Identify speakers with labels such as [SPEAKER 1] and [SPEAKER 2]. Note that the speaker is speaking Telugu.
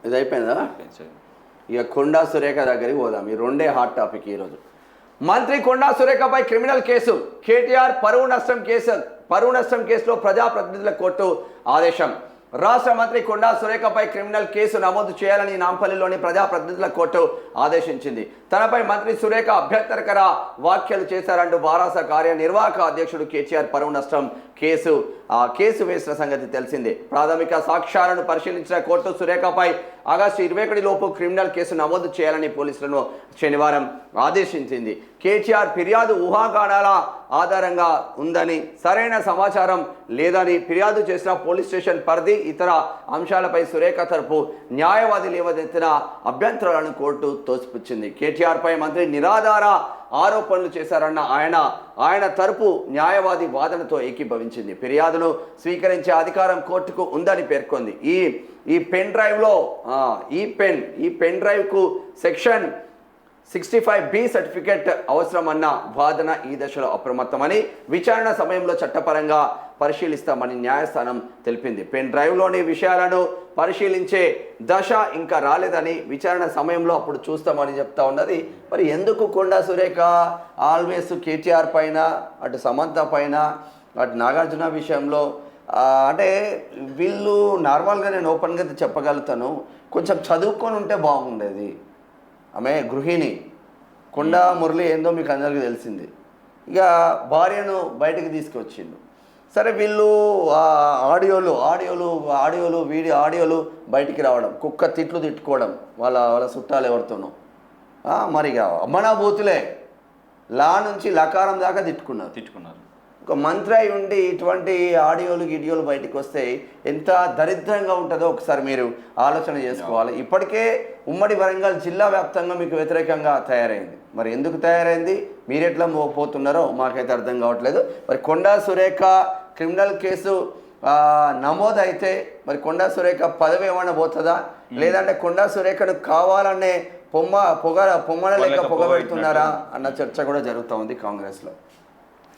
[SPEAKER 1] ఇది అయిపోయిందా? ఇక కొండా సురేఖ దగ్గరికి పోదాం. ఈ రెండే హాట్ టాపిక్ ఈరోజు. మంత్రి కొండా సురేఖపై క్రిమినల్ కేసు. కేటీఆర్ పరువు నష్టం కేసులో ప్రజాప్రతినిధుల కోర్టు ఆదేశం. రాష్ట్ర మంత్రి కొండా సురేఖపై క్రిమినల్ కేసు నమోదు చేయాలని నాంపల్లిలోని ప్రజాప్రతినిధుల కోర్టు ఆదేశించింది. తనపై మంత్రి సురేఖ అభ్యంతరకర వ్యాఖ్యలు చేశారంటూ బారాస కార్యనిర్వాహక అధ్యక్షుడు కేటీఆర్ పరువు నష్టం కేసు వేసిన సంగతి తెలిసిందే. ప్రాథమిక సాక్ష్యాలను పరిశీలించిన కోర్టు సురేఖపై ఆగస్టు 21 లోపు క్రిమినల్ కేసు నమోదు చేయాలని పోలీసులను శనివారం ఆదేశించింది. కేటీఆర్ ఫిర్యాదు ఊహాగానాల ఆధారంగా ఉందని, సరైన సమాచారం లేదని ఫిర్యాదు చేసిన పోలీస్ స్టేషన్ పరిధి, ఇతర అంశాలపై సురేఖ తరపు న్యాయవాది లేవనెత్తిన అభ్యంతరాలను కోర్టు తోసిపుచ్చింది. కేటీఆర్ పై మంత్రి నిరాధార ఆరోపణలు చేశారన్న ఆయన తరపు న్యాయవాది వాదనతో ఏకీభవించింది. ఫిర్యాదును స్వీకరించే అధికారం కోర్టుకు ఉందని పేర్కొంది. ఈ పెన్ డ్రైవ్కు సెక్షన్ 65B సర్టిఫికెట్ అవసరమన్న వాదన ఈ దశలో అప్రమత్తమని, విచారణ సమయంలో చట్టపరంగా పరిశీలిస్తామని న్యాయస్థానం తెలిపింది. పెన్ డ్రైవ్లోని విషయాలను పరిశీలించే దశ ఇంకా రాలేదని, విచారణ సమయంలో అప్పుడు చూస్తామని చెప్తా ఉన్నది. మరి ఎందుకు కొండా సురేఖ ఆల్వేస్ కేటీఆర్ పైన, అటు సమంత పైన, అటు నాగార్జున విషయంలో అంటే వీళ్ళు నార్మల్గా నేను ఓపెన్గా చెప్పగలుగుతాను, కొంచెం చదువుకొని ఉంటే బాగుండేది. ఆమె గృహిణి. కొండా మురళి ఏందో మీకు అందరికీ తెలిసింది. ఇక భార్యను బయటకు తీసుకొచ్చిండు. సరే, వీళ్ళు ఆడియోలు బయటికి రావడం, కుక్క తిట్టుకోవడం వాళ్ళ చుట్టాలు ఎవరితోనో, మరిగా అమ్మనాభూతులే లా నుంచి లకారం దాకా తిట్టుకున్నారు. ఒక మంత్రి అయి ఉండి ఇటువంటి గిడియోలు బయటకు వస్తే ఎంత దరిద్రంగా ఉంటుందో ఒకసారి మీరు ఆలోచన చేసుకోవాలి. ఇప్పటికే ఉమ్మడి వరంగల్ జిల్లా వ్యాప్తంగా మీకు వ్యతిరేకంగా తయారైంది. మరి ఎందుకు తయారైంది, మీరు ఎట్లా పోతున్నారో మాకైతే అర్థం కావట్లేదు. మరి కొండా సురేఖ క్రిమినల్ కేసు నమోదైతే మరి కొండా సురేఖ పదవి ఏమైనా పోతుందా, లేదంటే కొండా సురేఖను కావాలనే పొమ్మల లెక్క పొగబెడుతున్నారా అన్న చర్చ కూడా జరుగుతూ ఉంది కాంగ్రెస్లో.